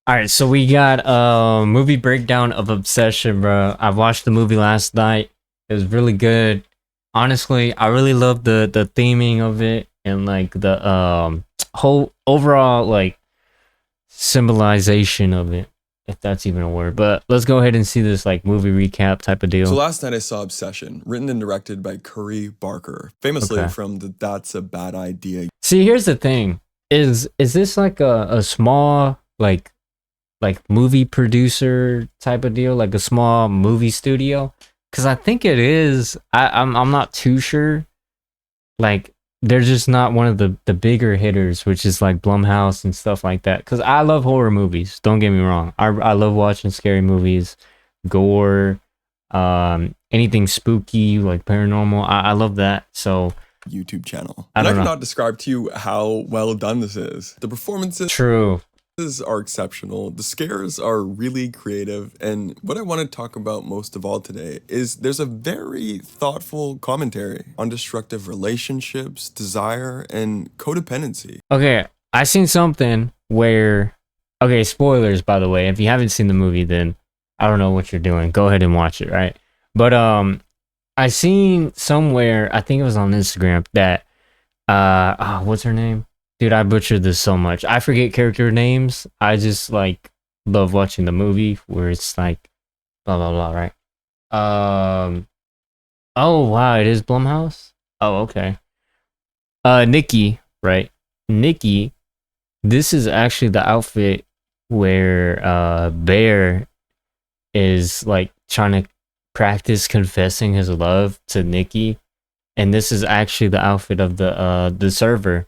All right, so we got a movie breakdown of Obsession, bro. I watched the movie last night. It was really good. Honestly, I really love the theming of it and like the whole overall like symbolization of it, if that's even a word. But let's go ahead and see this like movie recap type of So deal. last night I saw Obsession, written and directed by Curry Barker, famously Okay. from the That's a Bad Idea See, here's the thing. Is this like a small like movie producer type of deal, like a small movie studio? Because I think it is. I'm not too sure. Like they're just not one of the bigger hitters, which is like Blumhouse and stuff like that. Because I love horror movies. Don't get me wrong. I love watching scary movies, gore, anything spooky like paranormal. I love that. So YouTube channel. I And I don't know. cannot describe to you how well done this is. The performances True. are exceptional. The scares are really creative. And what I want to talk about most of all today is there's a very thoughtful commentary on destructive relationships, desire, and codependency. Okay, I seen something where okay, spoilers by the way. If you haven't seen the movie, then I don't know what you're doing. Go ahead and watch it, right? But I seen somewhere, I think it was on Instagram, that what's her name? Dude, I butchered this so much. I forget character names. I just like love watching the movie where it's like blah blah blah, right? Um oh wow, it is Blumhouse? Oh, okay. Nikki, right? Nikki, this is actually the outfit where Bear is like trying to practice confessing his love to Nikki, and this is actually the outfit of the server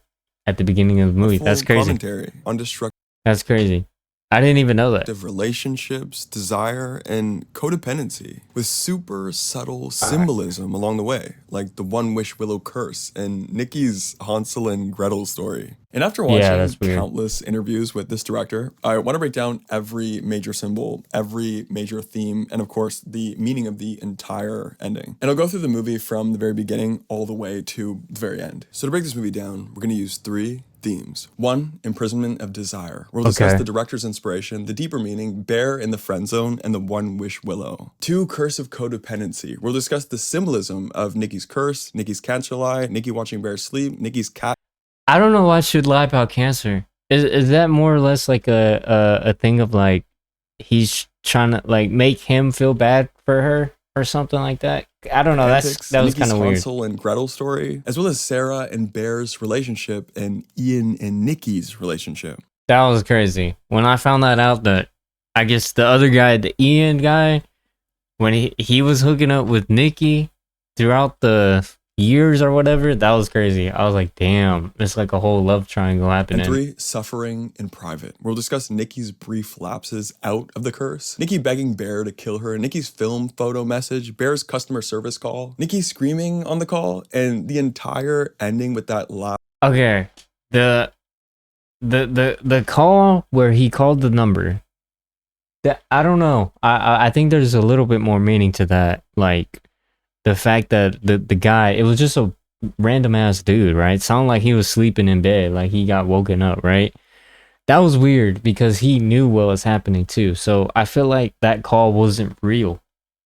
at the beginning of the movie. That's Thoughtful crazy. commentary on destructive That's crazy. I didn't even know that. relationships, desire, and codependency, with super subtle All right. symbolism along the way, like the One Wish Willow curse and Nikki's Hansel and Gretel story. And after Yeah, watching that's weird. countless interviews with this director, I want to break down every major symbol, every major theme, and of course, the meaning of the entire ending. And I'll go through the movie from the very beginning all the way to the very end. So to break this movie down, we're going to use three themes. One, imprisonment of desire. We'll discuss Okay. the director's inspiration, the deeper meaning, Bear in the friend zone, and the One Wish Willow. Two, curse of codependency. We'll discuss the symbolism of Nikki's curse, Nikki's cancer lie, Nikki watching Bear sleep, Nikki's cat I don't know why I should lie about cancer. Is that more or less like a thing of like he's trying to like make him feel bad for her or something like that? I don't know. antics, That was Nikki's kind of weird. Hansel and Gretel story, as well as Sarah and Bear's relationship and Ian and Nikki's relationship. That was crazy. When I found that out that I guess the other guy, the Ian guy, when he was hooking up with Nikki throughout the years or whatever, that was crazy. I was like, damn, it's like a whole love triangle And happening. three, suffering in private. We'll discuss Nikki's brief lapses out of the curse, Nikki begging Bear to kill her, Nikki's film photo message, Bear's customer service call, Nikki screaming on the call, and the entire ending with that loud Okay, the call where he called the number. That I don't know. I think there's a little bit more meaning to that. Like the fact that the guy, it was just a random ass dude, right? Sounded like he was sleeping in bed, like he got woken up, right? That was weird because he knew what was happening too. So I feel like that call wasn't real.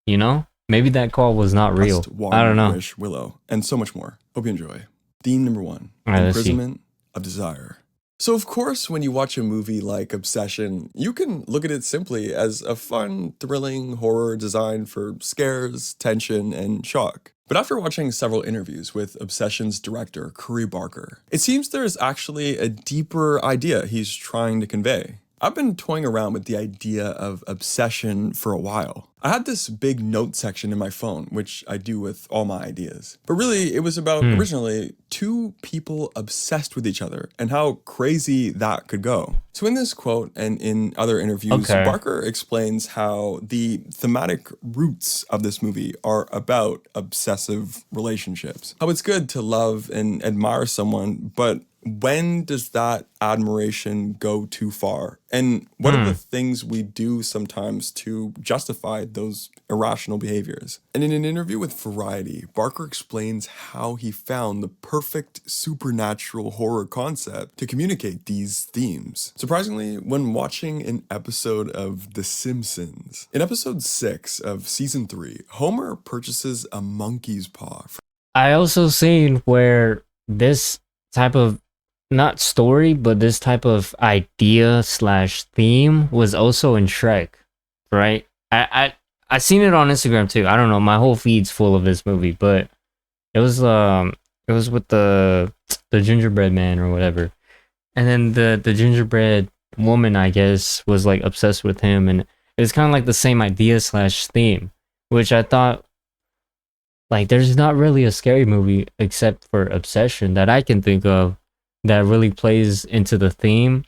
You know? Maybe that call was not real. I don't know. Wish Willow, and so much more. Hope you enjoy. Theme number one, All right, let's see. imprisonment of desire. So, of course, when you watch a movie like Obsession, you can look at it simply as a fun, thrilling horror designed for scares, tension, and shock. But after watching several interviews with Obsession's director, Curry Barker, it seems there's actually a deeper idea he's trying to convey. I've been toying around with the idea of obsession for a while. I had this big note section in my phone, which I do with all my ideas. But really, it was about originally two people obsessed with each other and how crazy that could go. So in this quote and in other interviews, Okay. Barker explains how the thematic roots of this movie are about obsessive relationships. How it's good to love and admire someone, but when does that admiration go too far? And what are the things we do sometimes to justify those irrational behaviors? And in an interview with Variety, Barker explains how he found the perfect supernatural horror concept to communicate these themes. Surprisingly, when watching an episode of The Simpsons, in episode 6 of season 3, Homer purchases a monkey's paw. I also seen where this type of not story, but this type of idea slash theme was also in Shrek, right? I seen it on Instagram too. I don't know, my whole feed's full of this movie, but it was with the gingerbread man or whatever, and then the gingerbread woman, I guess, was like obsessed with him, and it was kind of like the same idea slash theme, which I thought, like, there's not really a scary movie except for Obsession that I can think of that really plays into the theme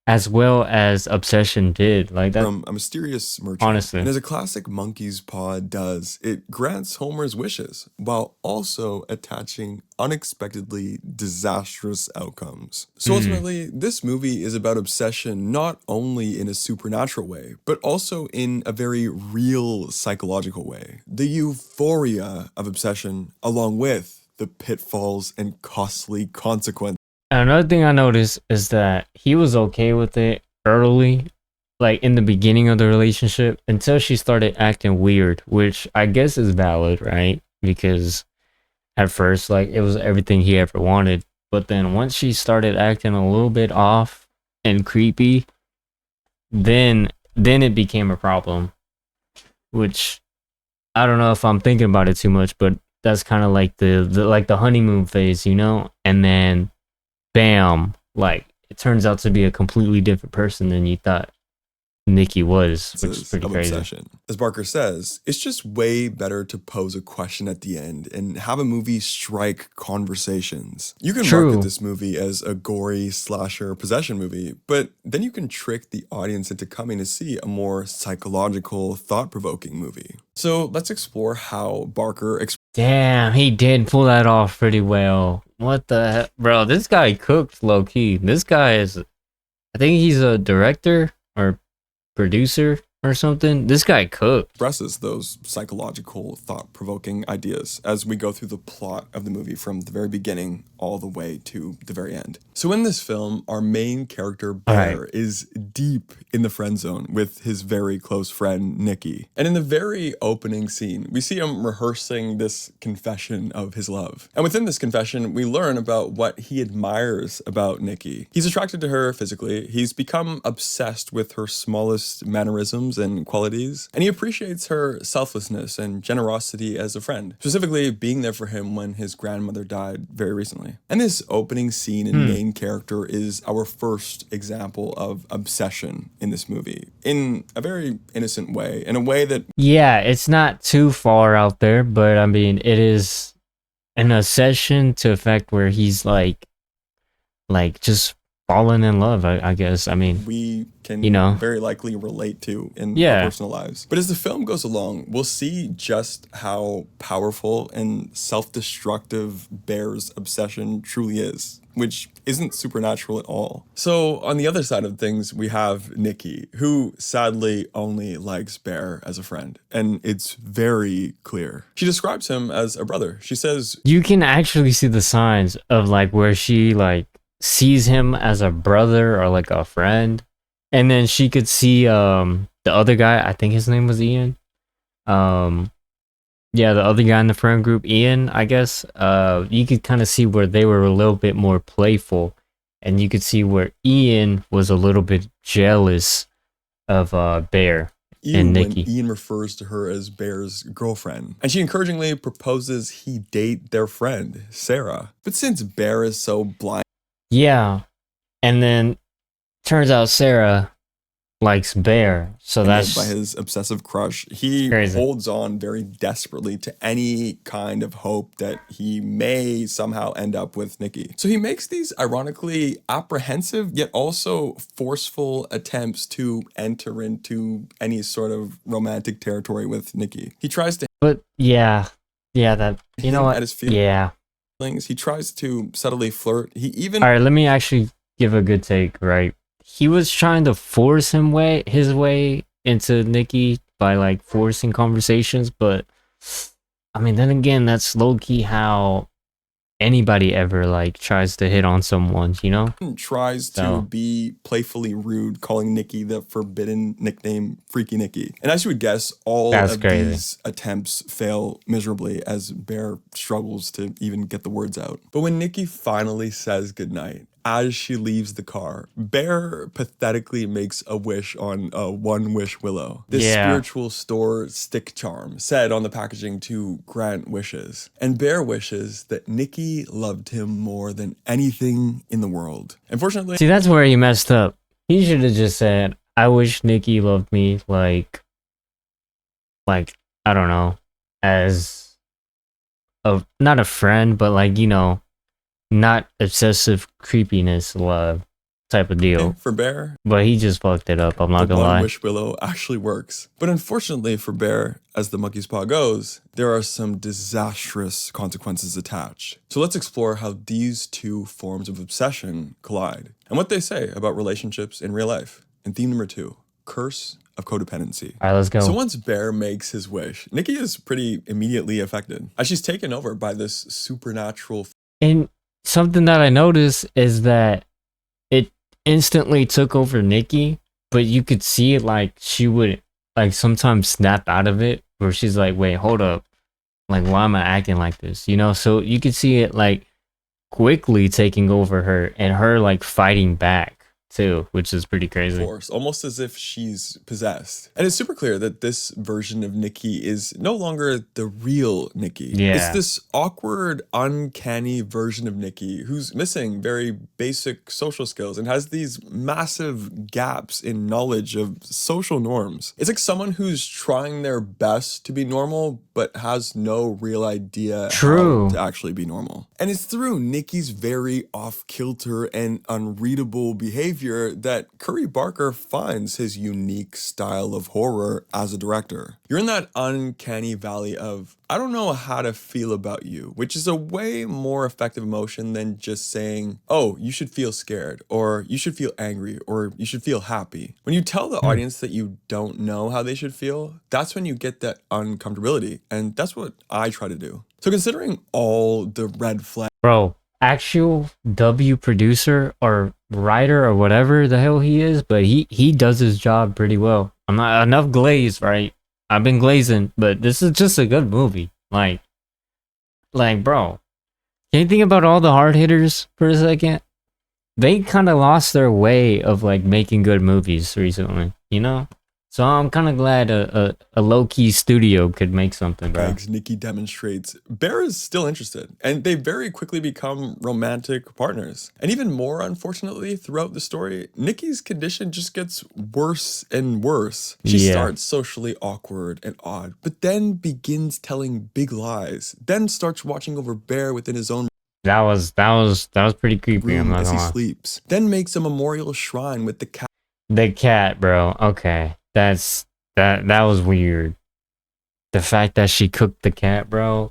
as well as Obsession did. Like that, From a mysterious merchant. honestly. And as a classic monkey's paw does, it grants Homer's wishes while also attaching unexpectedly disastrous outcomes. So ultimately, this movie is about obsession not only in a supernatural way, but also in a very real psychological way. The euphoria of obsession, along with the pitfalls and costly consequences. Another thing I noticed is that he was okay with it early, like in the beginning of the relationship, until she started acting weird, which I guess is valid, right? Because at first, like, it was everything he ever wanted. But then once she started acting a little bit off and creepy, then it became a problem. Which I don't know if I'm thinking about it too much, but that's kind of like the honeymoon phase, you know? And then bam, like, it turns out to be a completely different person than you thought Nikki was, which is pretty of crazy. obsession. As Barker says, it's just way better to pose a question at the end and have a movie strike conversations. You can True. market this movie as a gory slasher possession movie, but then you can trick the audience into coming to see a more psychological, thought-provoking movie. So let's explore how Barker Damn, he did pull that off pretty well. What the heck? Bro, this guy cooked low key. This guy is, I think he's a director or producer or something. This guy cooked. expresses those psychological, thought-provoking ideas as we go through the plot of the movie from the very beginning all the way to the very end. So in this film, our main character, Bear, is deep in the friend zone with his very close friend, Nikki. And in the very opening scene, we see him rehearsing this confession of his love. And within this confession, we learn about what he admires about Nikki. He's attracted to her physically. He's become obsessed with her smallest mannerisms and qualities. And he appreciates her selflessness and generosity as a friend, specifically being there for him when his grandmother died very recently. And this opening scene and main character is our first example of obsession in this movie, in a very innocent way, in a way that, Yeah, it's not too far out there, but I mean, it is an obsession to effect where he's like just falling in love, I guess. I mean, we can you know, very likely relate to in Yeah. our personal lives. But as the film goes along, we'll see just how powerful and self-destructive Bear's obsession truly is, which isn't supernatural at all. So on the other side of things, we have Nikki, who sadly only likes Bear as a friend. And it's very clear. She describes him as a brother. She says, you can actually see the signs of like where she like sees him as a brother or like a friend, and then she could see the other guy, I think his name was Ian, yeah, the other guy in the friend group, Ian, I guess. You could kind of see where they were a little bit more playful, and you could see where Ian was a little bit jealous of Bear and when Nikki. Ian refers to her as Bear's girlfriend. And she encouragingly proposes he date their friend, Sarah. But since Bear is so blind, Yeah, and then turns out Sarah likes Bear, so that's by his obsessive crush, he crazy. holds on very desperately to any kind of hope that he may somehow end up with Nikki. So he makes these ironically apprehensive yet also forceful attempts to enter into any sort of romantic territory with Nikki. He tries to But yeah, that, you know him what? at his feelings. Yeah, He tries to subtly flirt. He even All right, let me actually give a good take, right? He was trying to force his way into Nikki by like forcing conversations, but I mean, then again, that's low key how anybody ever like tries to hit on someone, you know? tries to So be playfully rude, calling Nikki the forbidden nickname Freaky Nikki. And as you would guess, all that's of crazy. these attempts fail miserably as Bear struggles to even get the words out. But when Nikki finally says goodnight, as she leaves the car, Bear pathetically makes a wish on a One Wish Willow, this Yeah. spiritual store stick charm said on the packaging to grant wishes. And Bear wishes that Nikki loved him more than anything in the world. Unfortunately, See, that's where he messed up. He should have just said, I wish Nikki loved me like I don't know, as not a friend, but like, you know, not obsessive creepiness love type of deal. for Bear, But he just fucked it up, I'm not the gonna One lie. Wish Willow actually works. But unfortunately for Bear, as the monkey's paw goes, there are some disastrous consequences attached. So let's explore how these two forms of obsession collide and what they say about relationships in real life. And theme number 2, curse of codependency. Alright, let's go. So once Bear makes his wish, Nikki is pretty immediately affected as she's taken over by this supernatural And something that I noticed is that it instantly took over Nikki, but you could see it like she would like sometimes snap out of it where she's like, wait, hold up. Like, why am I acting like this? You know, so you could see it like quickly taking over her and her like fighting back too, which is pretty crazy. force, almost as if she's possessed. And it's super clear that this version of Nikki is no longer the real Nikki. Yeah. It's this awkward, uncanny version of Nikki who's missing very basic social skills and has these massive gaps in knowledge of social norms. It's like someone who's trying their best to be normal, but has no real idea True. how to actually be normal. And it's through Nikki's very off-kilter and unreadable behavior that Curry Barker finds his unique style of horror as a director. You're in that uncanny valley of, I don't know how to feel about you, which is a way more effective emotion than just saying, oh, you should feel scared, or you should feel angry, or you should feel happy. When you tell the audience that you don't know how they should feel, that's when you get that uncomfortability, and that's what I try to do. So considering all the red flags, Bro, actual W producer or writer or whatever the hell he is, but he does his job pretty well. I'm not enough glazed, right? I've been glazing, but this is just a good movie. Like bro, can you think about all the hard hitters for a second? They kind of lost their way of like making good movies recently, you know? So I'm kind of glad a low-key studio could make something, bro. Nikki demonstrates, Bear is still interested, and they very quickly become romantic partners. And even more unfortunately, throughout the story, Nikki's condition just gets worse and worse. She Yeah. starts socially awkward and odd, but then begins telling big lies, then starts watching over Bear within his own That was pretty creepy, I'm room not as he gonna lie. sleeps, then makes a memorial shrine with the cat The cat, bro. Okay. That was weird. The fact that she cooked the cat, bro.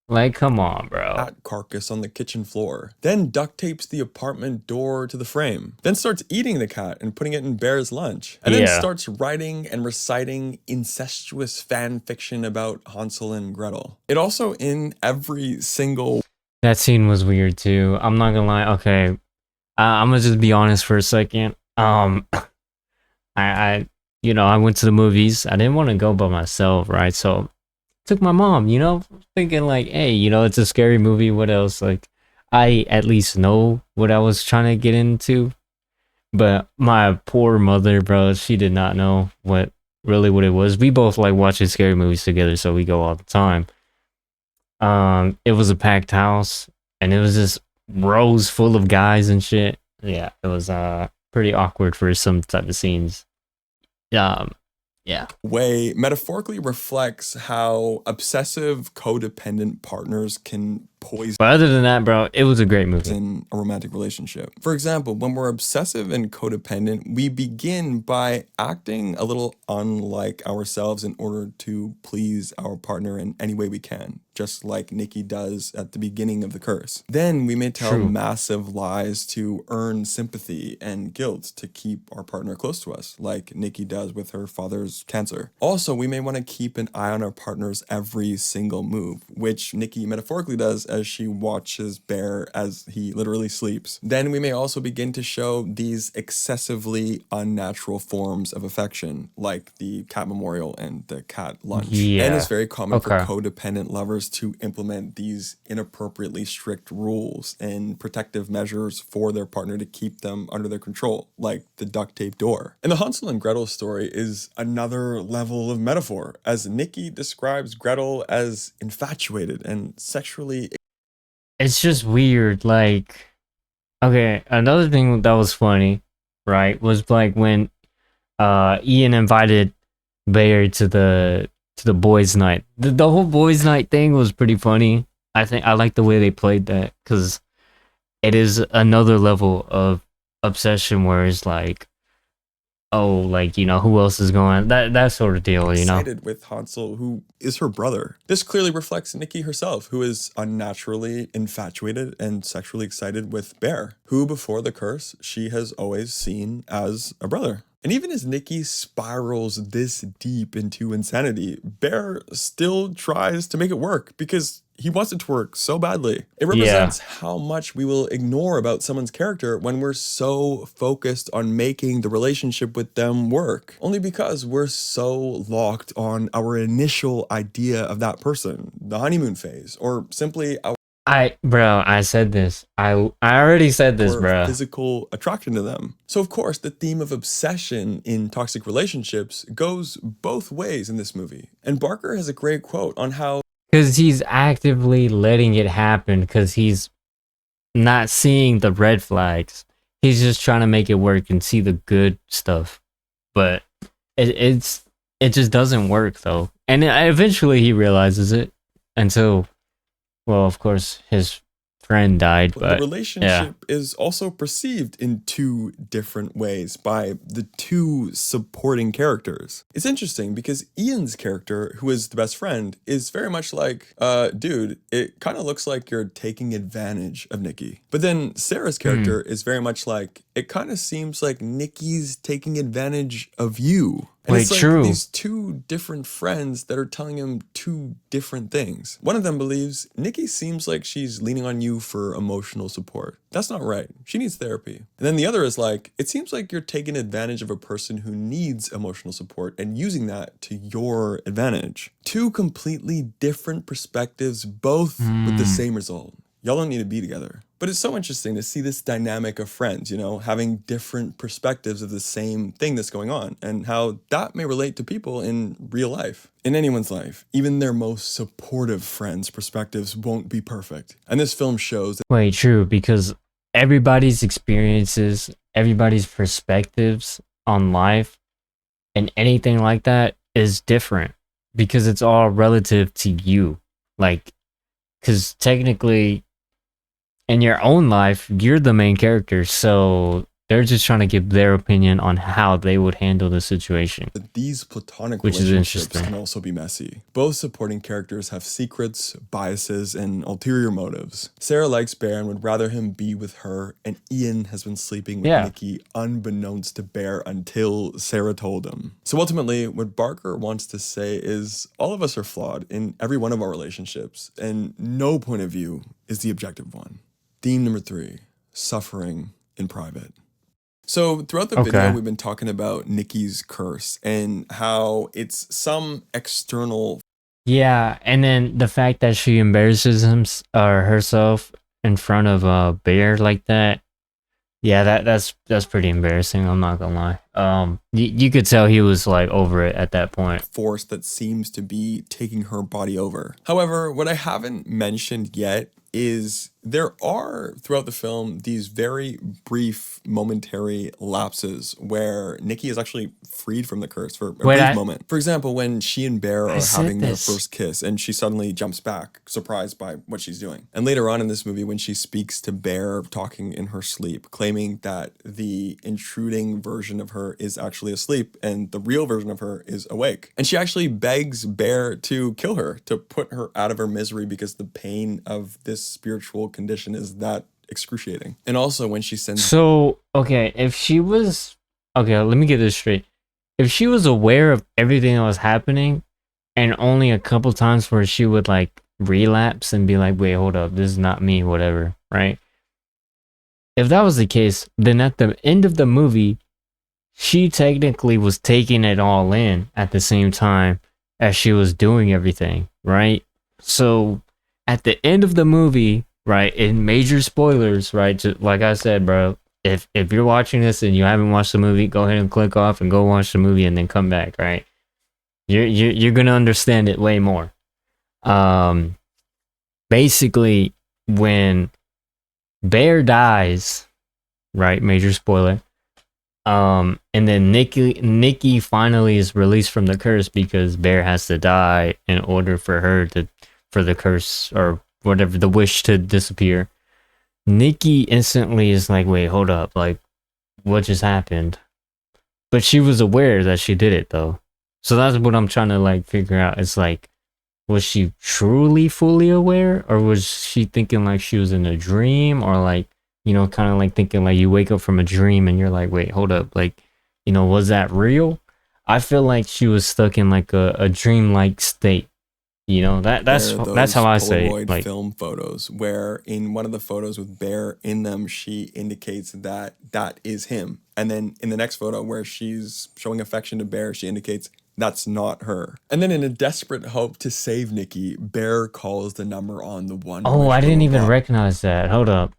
Like, come on, bro. carcass on the kitchen floor, then duct tapes the apartment door to the frame, then starts eating the cat and putting it in Bear's lunch, and then Yeah. starts writing and reciting incestuous fan fiction about Hansel and Gretel. It also in every single That scene was weird too. I'm not gonna lie. Okay. I'm gonna just be honest for a second. I I went to the movies. I didn't want to go by myself, right? So took my mom, you know, thinking like, hey, you know, it's a scary movie. What else? Like, I at least know what I was trying to get into. But my poor mother, bro, she did not know what it was. We both like watching scary movies together, so we go all the time. It was a packed house, and it was just rows full of guys and shit. Yeah, it was pretty awkward for some type of scenes. Yeah. way metaphorically reflects how obsessive codependent partners can poison But other than that, bro, it was a great movie. in a romantic relationship. For example, when we're obsessive and codependent, we begin by acting a little unlike ourselves in order to please our partner in any way we can. just like Nikki does at the beginning of the curse. Then we may tell True. massive lies to earn sympathy and guilt to keep our partner close to us, like Nikki does with her father's cancer. Also, we may want to keep an eye on our partner's every single move, which Nikki metaphorically does as she watches Bear as he literally sleeps. Then we may also begin to show these excessively unnatural forms of affection, like the cat memorial and the cat lunch. Yeah. And it's very common for Okay. codependent lovers to implement these inappropriately strict rules and protective measures for their partner to keep them under their control, like the duct tape door. And the Hansel and Gretel story is another level of metaphor, as Nikki describes Gretel as infatuated and sexually. It's just weird. Like, okay, another thing that was funny, right, was like when Ian invited Bear to the boys' night. The whole boys' night thing was pretty funny. I think I like the way they played that because it is another level of obsession where it's like, oh, like, you know, who else is going, that sort of deal, you know. Excited with Hansel, who is her brother. This clearly reflects Nikki herself, who is unnaturally infatuated and sexually excited with Bear, who before the curse she has always seen as a brother. And even as Nikki spirals this deep into insanity, Bear still tries to make it work because he wants it to work so badly. It represents how much we will ignore about someone's character when we're so focused on making the relationship with them work. Only because we're so locked on our initial idea of that person, the honeymoon phase, or simply our I said this. I already said this, bro. physical attraction to them. So of course, the theme of obsession in toxic relationships goes both ways in this movie. And Barker has a great quote on how Because he's actively letting it happen because he's not seeing the red flags. He's just trying to make it work and see the good stuff. But it just doesn't work though. And eventually he realizes it until, well, of course, his friend died, the but relationship is also perceived in two different ways by the two supporting characters. It's interesting because Ian's character, who is the best friend, is very much like, dude, it kind of looks like you're taking advantage of Nikki. But then Sarah's character is very much like, it kind of seems like Nikki's taking advantage of you. And Wait, it's like true. these two different friends that are telling him two different things. One of them believes Nikki seems like she's leaning on you for emotional support. That's not right. She needs therapy. And then the other is like, it seems like you're taking advantage of a person who needs emotional support and using that to your advantage. Two completely different perspectives, both with the same result. Y'all don't need to be together. But it's so interesting to see this dynamic of friends, you know, having different perspectives of the same thing that's going on and how that may relate to people in real life. In anyone's life, even their most supportive friends' perspectives won't be perfect. And this film shows that. wait, true, because everybody's experiences, everybody's perspectives on life and anything like that is different because it's all relative to you. Like, because technically, in your own life, you're the main character, so they're just trying to give their opinion on how they would handle the situation. These platonic Which is relationships interesting. can also be messy. Both supporting characters have secrets, biases, and ulterior motives. Sarah likes Bear and would rather him be with her, and Ian has been sleeping with Nikki unbeknownst to Bear until Sarah told him. So ultimately, what Barker wants to say is all of us are flawed in every one of our relationships, and no point of view is the objective one. Theme number 3, suffering in private. So throughout the video, we've been talking about Nikki's curse and how it's some external. Yeah, and then the fact that she embarrasses herself in front of Bear like that. Yeah, that's pretty embarrassing. I'm not gonna lie. You could tell he was like over it at that point. Force that seems to be taking her body over. However, what I haven't mentioned yet is there are throughout the film these very brief momentary lapses where Nikki is actually freed from the curse for a Wait, brief moment. For example, when she and Bear I are said having their this. first kiss and she suddenly jumps back, surprised by what she's doing. And later on in this movie, when she speaks to Bear talking in her sleep, claiming that the intruding version of her is actually asleep and the real version of her is awake. And she actually begs Bear to kill her, to put her out of her misery because the pain of this spiritual condition is that excruciating. And also when she sends So, okay, if she was, okay, let me get this straight. If she was aware of everything that was happening and only a couple times where she would like relapse and be like, wait, hold up, this is not me, whatever, right? If that was the case, then at the end of the movie, she technically was taking it all in at the same time as she was doing everything, right? So at the end of the movie, right, in major spoilers, right, just like I said, bro, if you're watching this and you haven't watched the movie, go ahead and click off and go watch the movie and then come back, right? You're gonna understand it way more. Basically, when Bear dies, right, major spoiler. And then Nikki finally is released from the curse because Bear has to die in order for the curse or whatever, the wish to disappear. Nikki instantly is like, wait, hold up, like, what just happened? But she was aware that she did it though. So that's what I'm trying to like figure out. It's like, was she truly fully aware, or was she thinking like she was in a dream, or like, you know, kind of like thinking like you wake up from a dream and you're like, wait, hold up, like, you know, was that real? I feel like she was stuck in like a dream-like state. You know, that's how I say Polaroid it. Like, film photos where in one of the photos with Bear in them, she indicates that that is him. And then in the next photo where she's showing affection to Bear, she indicates that's not her. And then in a desperate hope to save Nikki, Bear calls the number on the one. oh, I didn't even box. recognize that. Hold up.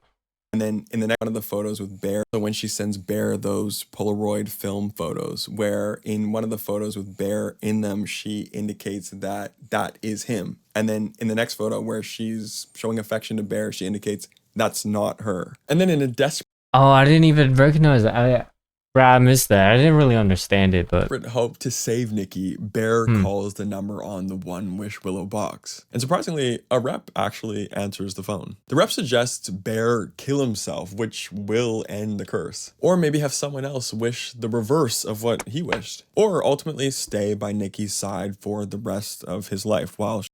And then in the next one of the photos with Bear, so when she sends Bear those Polaroid film photos, where in one of the photos with Bear in them, she indicates that that is him. And then in the next photo where she's showing affection to Bear, she indicates that's not her. And then in a desperate Oh, I didn't even recognize that. I missed that. I didn't really understand it, but hope to save Nikki, Bear calls the number on the One Wish Willow box. And surprisingly, a rep actually answers the phone. The rep suggests Bear kill himself, which will end the curse. Or maybe have someone else wish the reverse of what he wished. Or ultimately stay by Nikki's side for the rest of his life while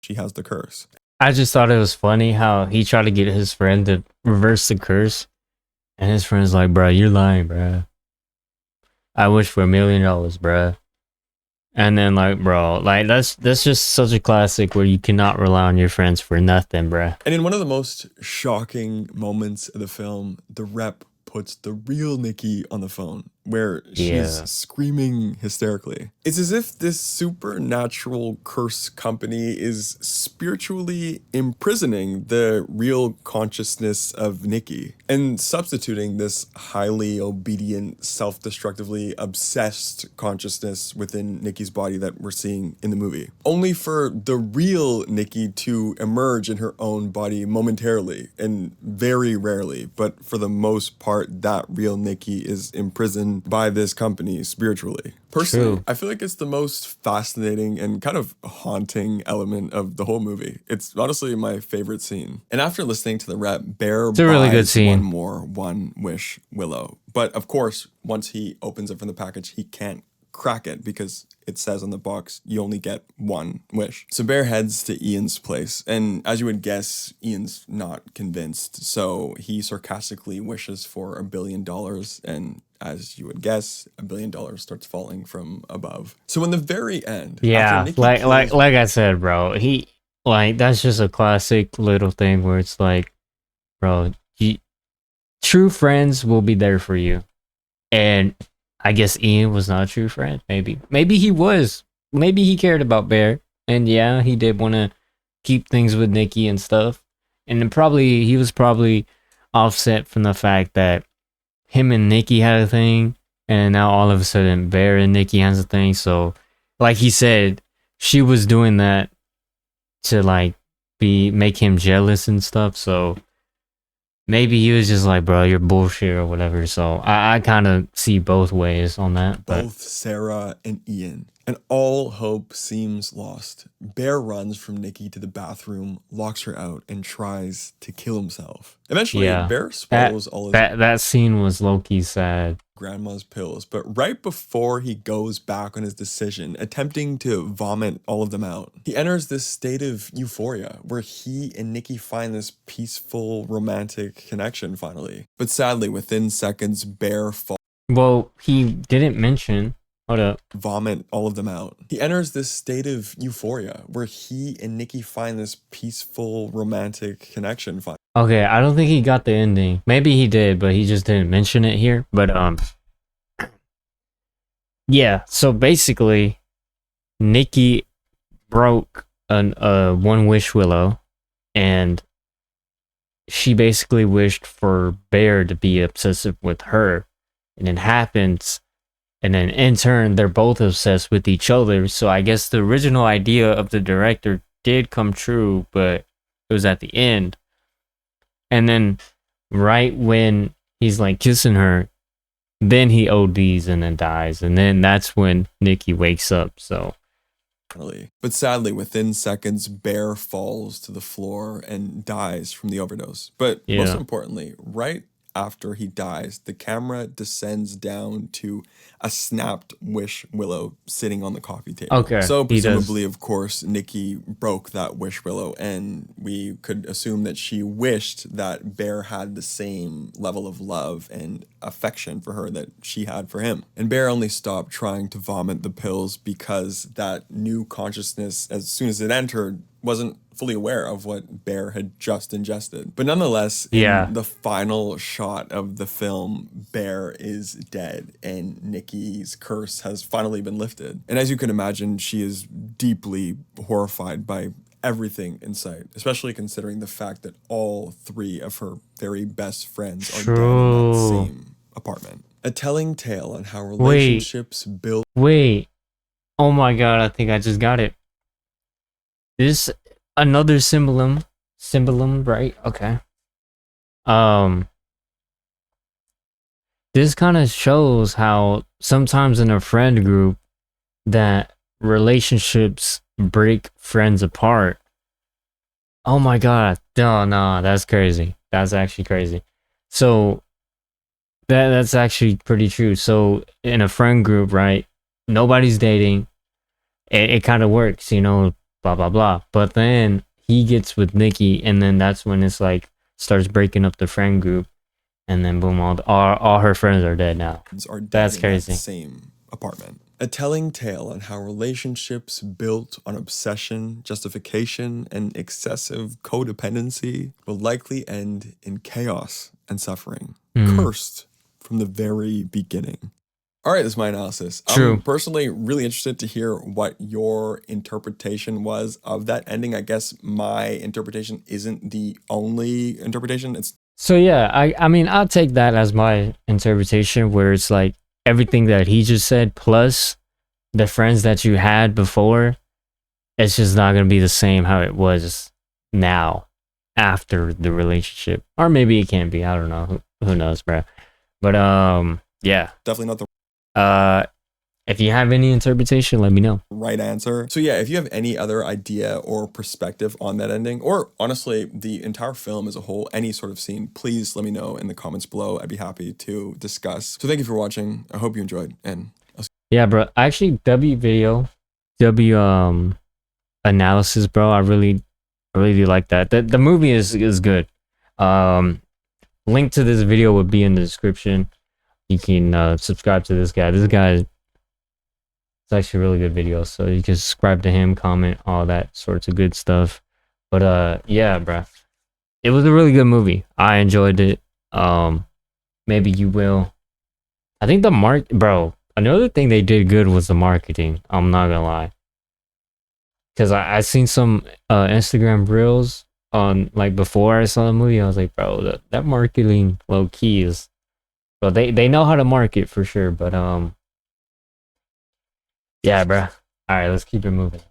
she has the curse. I just thought it was funny how he tried to get his friend to reverse the curse. And his friend's like, bro, you're lying, bro. I wish for $1 million, bruh. And then like, bro, like that's just such a classic where you cannot rely on your friends for nothing, bruh. And in one of the most shocking moments of the film, the rep puts the real Nikki on the phone, where she's screaming hysterically. It's as if this supernatural curse company is spiritually imprisoning the real consciousness of Nikki and substituting this highly obedient, self-destructively obsessed consciousness within Nikki's body that we're seeing in the movie. Only for the real Nikki to emerge in her own body momentarily and very rarely, but for the most part, that real Nikki is imprisoned by this company spiritually. Personally, True. I feel like it's the most fascinating and kind of haunting element of the whole movie. It's honestly my favorite scene. And after listening to the rep, Bear It's a really good buys scene. one more One Wish Willow. But of course, once he opens it from the package, he can't crack it because it says on the box you only get one wish. So Bear heads to Ian's place, and as you would guess, Ian's not convinced. So he sarcastically wishes for $1 billion, and as you would guess, $1 billion starts falling from above. So in the very end, Yeah, after Nikki like kills- I said, bro. He like that's just a classic little thing where it's like, bro, true friends will be there for you, and I guess Ian was not a true friend. Maybe he was. Maybe he cared about Bear, and yeah, he did want to keep things with Nikki and stuff. And then he was probably offset from the fact that him and Nikki had a thing, and now all of a sudden Bear and Nikki has a thing. So, like he said, she was doing that to like make him jealous and stuff. So maybe he was just like, bro, you're bullshit or whatever. So I kind of see both ways on that. But Both Sarah and Ian. And all hope seems lost. Bear runs from Nikki to the bathroom, locks her out, and tries to kill himself. Eventually, yeah, Bear swallows all his that scene was low-key sad. grandma's pills, but right before he goes back on his decision, attempting to vomit all of them out, he enters this state of euphoria where he and Nikki find this peaceful, romantic connection finally. But sadly, within seconds, Bear falls. Well, he didn't mention. Hold up. Vomit all of them out. He enters this state of euphoria where he and Nikki find this peaceful, romantic connection finally. Okay, I don't think he got the ending. Maybe he did, but he just didn't mention it here. But yeah. So basically, Nikki broke an one wish willow, and she basically wished for Bear to be obsessive with her, and it happens. And then in turn, they're both obsessed with each other. So I guess the original idea of the director did come true, but it was at the end. And then right when he's like kissing her, then he ODs and then dies. And then that's when Nikki wakes up. So But sadly, within seconds, Bear falls to the floor and dies from the overdose. But most yeah. importantly, right after he dies, the camera descends down to a snapped wish willow sitting on the coffee table. Okay. So he does. presumably, of course, Nikki broke that wish willow, and we could assume that she wished that Bear had the same level of love and affection for her that she had for him. And Bear only stopped trying to vomit the pills because that new consciousness, as soon as it entered, wasn't fully aware of what Bear had just ingested. But nonetheless, Yeah. in the final shot of the film, Bear is dead and Nikki's curse has finally been lifted. And as you can imagine, she is deeply horrified by everything in sight, especially considering the fact that all three of her very best friends are dead in that True. same apartment. A telling tale on how relationships build. Wait. Oh my god, I think I just got it. This another symbolism, right? Okay. This kind of shows how sometimes in a friend group that relationships break friends apart. Oh my god. No, that's crazy. That's actually crazy. So that's actually pretty true. So in a friend group, right? Nobody's dating. It kind of works, you know, blah blah blah. But then he gets with Nikki, and then that's when it's like starts breaking up the friend group, and then boom, all her friends are dead now. Are dead That's in crazy. That same apartment. A telling tale on how relationships built on obsession, justification, and excessive codependency will likely end in chaos and suffering, cursed from the very beginning. All right, this is my analysis. True. I'm personally really interested to hear what your interpretation was of that ending. I guess my interpretation isn't the only interpretation. So yeah, I mean, I'll take that as my interpretation, where it's like everything that he just said plus the friends that you had before, it's just not gonna be the same how it was now after the relationship, or maybe it can't be. I don't know. Who knows, bro? But yeah, definitely not the if you have any interpretation, let me know. Right answer. So yeah, if you have any other idea or perspective on that ending, or honestly the entire film as a whole, any sort of scene, please let me know in the comments below. I'd be happy to discuss. So thank you for watching. I hope you enjoyed, and yeah, bro. Actually, W analysis, bro. I really do like that. The movie is good. Link to this video would be in the description. You can subscribe to this guy. This guy is actually a really good video, so you can subscribe to him, comment, all that sorts of good stuff. But yeah, bro, it was a really good movie. I enjoyed it. Maybe you will. I think bro. Another thing they did good was the marketing. I'm not gonna lie, because I seen some Instagram reels on like before I saw the movie. I was like, bro, that marketing low key is. But they know how to market for sure. But yeah, bro. All right, let's keep it moving.